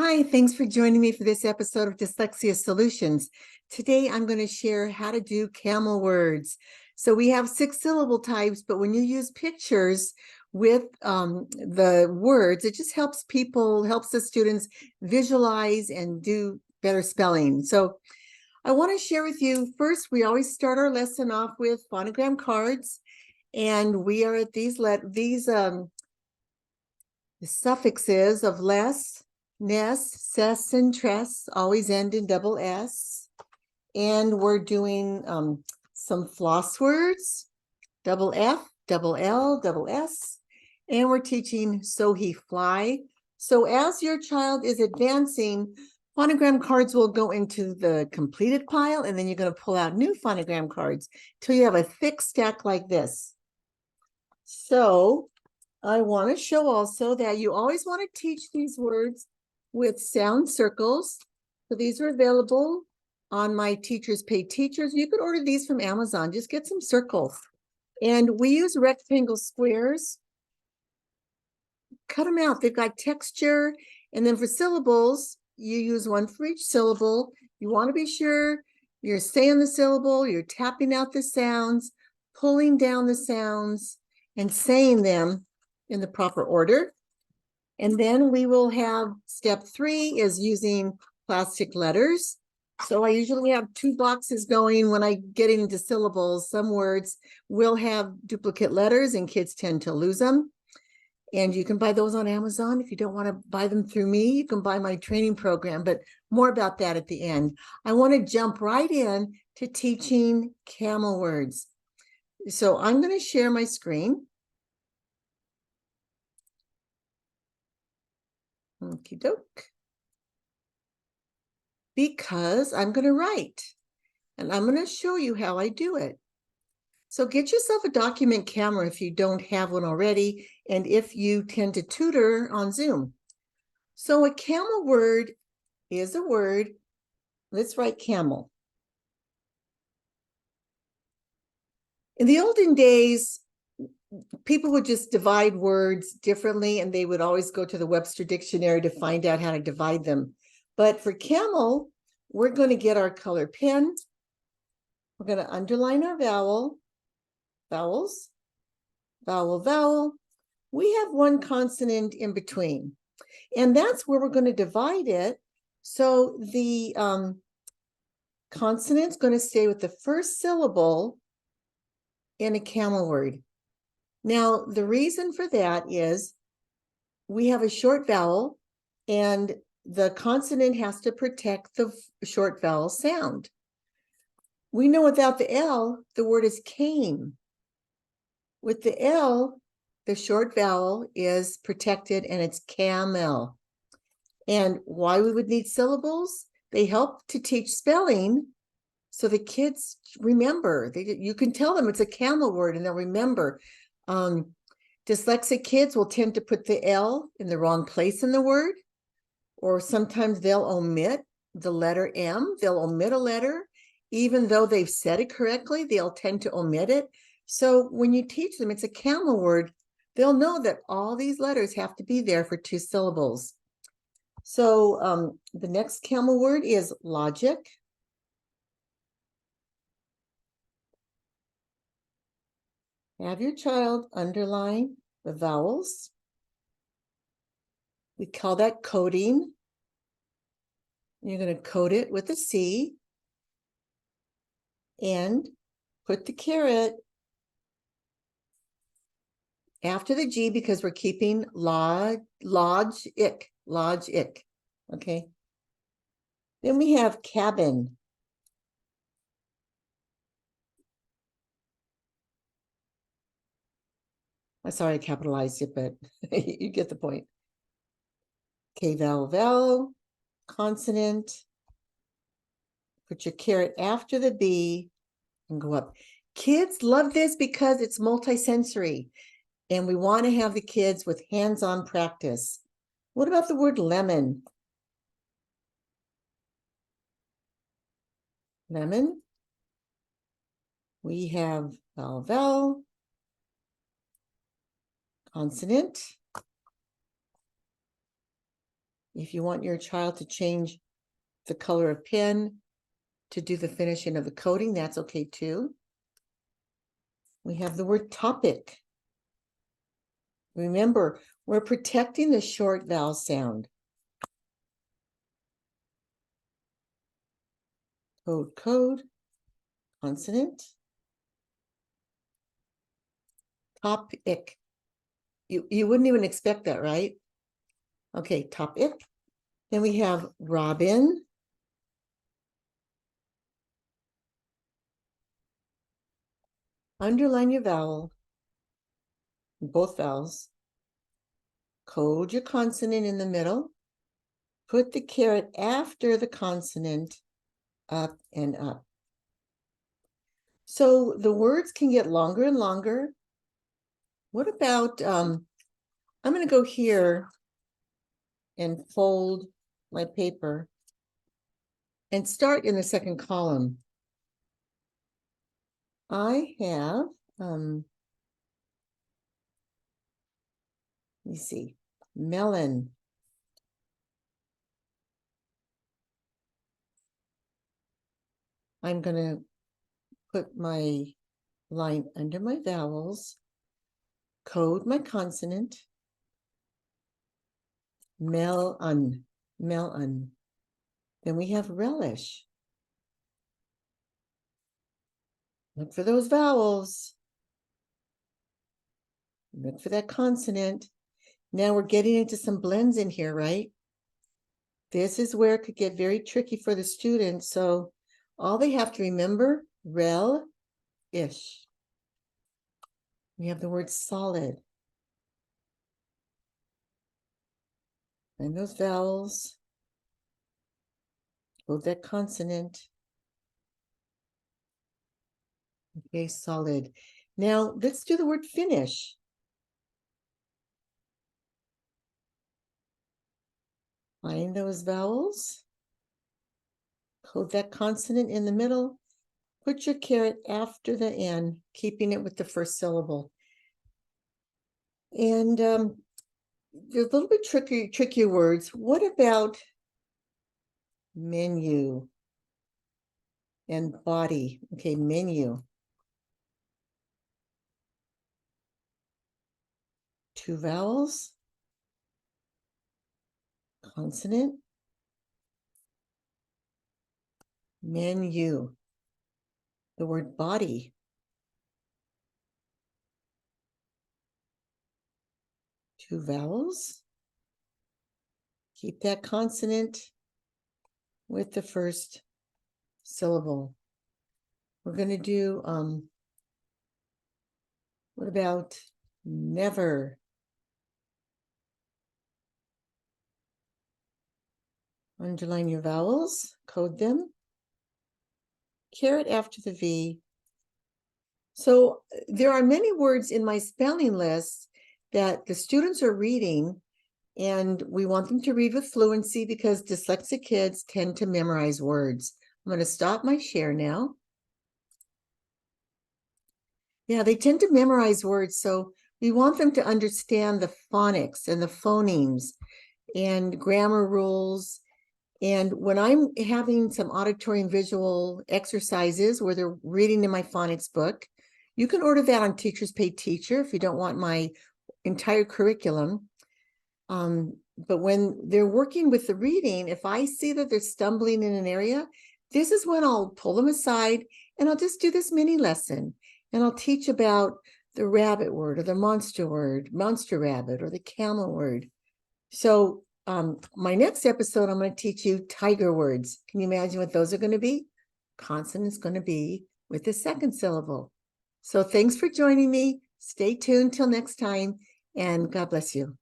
Hi, thanks for joining me for this episode of Dyslexia Solutions. Today, I'm going to share how to do camel words. So we have 6 syllable types, but when you use pictures with the words, it just helps the students visualize and do better spelling. So I want to share with you, first, we always start our lesson off with phonogram cards, and we are at the suffixes of less, ness, cess, and tress always end in double S. And we're doing some floss words, double F, double L, double S. And we're teaching so he fly. So as your child is advancing, phonogram cards will go into the completed pile, and then you're going to pull out new phonogram cards till you have a thick stack like this. So I want to show also that you always want to teach these words with sound circles. So these are available on my Teachers Pay Teachers. You could order these from Amazon. Just get some circles. And we use rectangle squares. Cut them out. They've got texture. And then for syllables, you use one for each syllable. You want to be sure you're saying the syllable, you're tapping out the sounds, pulling down the sounds, and saying them in the proper order. And then we will have step 3 is using plastic letters. So I usually have 2 boxes going when I get into syllables. Some words will have duplicate letters and kids tend to lose them. And you can buy those on Amazon. If you don't want to buy them through me, you can buy my training program, but more about that at the end. I want to jump right in to teaching camel words. So I'm going to share my screen. Okie doke. Because I'm going to write, and I'm going to show you how I do it. So get yourself a document camera if you don't have one already, and if you tend to tutor on Zoom. So a camel word is a word. Let's write camel. In the olden days, people would just divide words differently, and they would always go to the Webster Dictionary to find out how to divide them. But for camel, we're going to get our color pen. We're going to underline our vowels, vowel, vowel. We have one consonant in between, and that's where we're going to divide it. So the consonant's going to stay with the first syllable in a camel word. Now, the reason for that is we have a short vowel, and the consonant has to protect the short vowel sound. We know without the L, the word is came. With the L, the short vowel is protected, and it's camel. And why we would need syllables? They help to teach spelling, so the kids remember. You can tell them it's a camel word, and they'll remember. Dyslexic kids will tend to put the L in the wrong place in the word, or sometimes they'll omit the letter M. They'll omit a letter. Even though they've said it correctly, they'll tend to omit it. So when you teach them it's a camel word, they'll know that all these letters have to be there for 2 syllables. So the next camel word is logic. Have your child underline the vowels. We call that coding. You're going to code it with a C and put the caret after the G because we're keeping logic. Okay. Then we have cabin. I'm sorry I capitalized it, but you get the point. Okay, vowel, vowel, consonant. Put your caret after the B and go up. Kids love this because it's multisensory, and we want to have the kids with hands-on practice. What about the word lemon? Lemon. We have vowel, vowel, consonant, If you want your child to change the color of pen to do the finishing of the coding, that's okay too. We have the word topic. Remember, we're protecting the short vowel sound. Code, consonant. Topic. You wouldn't even expect that, right? Okay, topic. Then we have Robin. Underline your vowel, both vowels. Code your consonant in the middle. Put the caret after the consonant, up and up. So the words can get longer and longer. What about, I'm going to go here and fold my paper and start in the second column. I have, let me see, melon. I'm going to put my line under my vowels, code my consonant, melon. Then we have relish. Look for those vowels. Look for that consonant. Now we're getting into some blends in here, right? This is where it could get very tricky for the students. So all they have to remember, rel-ish. We have the word solid. And those vowels. Hold that consonant. Okay, solid. Now let's do the word finish. Find those vowels. Hold that consonant in the middle. Put your caret after the N, keeping it with the first syllable. And there's a little bit trickier words. What about menu and body? Okay, menu. Two vowels. Consonant. Menu. The word body. Two vowels. Keep that consonant with the first syllable. We're going to do, what about never? Underline your vowels, code them. Caret after the V. So there are many words in my spelling list that the students are reading, and we want them to read with fluency because dyslexic kids tend to memorize words. I'm going to stop my share now. Yeah, they tend to memorize words, so we want them to understand the phonics and the phonemes and grammar rules. And when I'm having some auditory and visual exercises where they're reading in my phonics book, you can order that on Teachers Pay Teacher if you don't want my entire curriculum. But when they're working with the reading, if I see that they're stumbling in an area, this is when I'll pull them aside and I'll just do this mini lesson. And I'll teach about the rabbit word or the monster word, monster rabbit, or the camel word. So my next episode, I'm going to teach you tiger words. Can you imagine what those are going to be? Consonant is going to be with the second syllable. So thanks for joining me. Stay tuned till next time, and God bless you.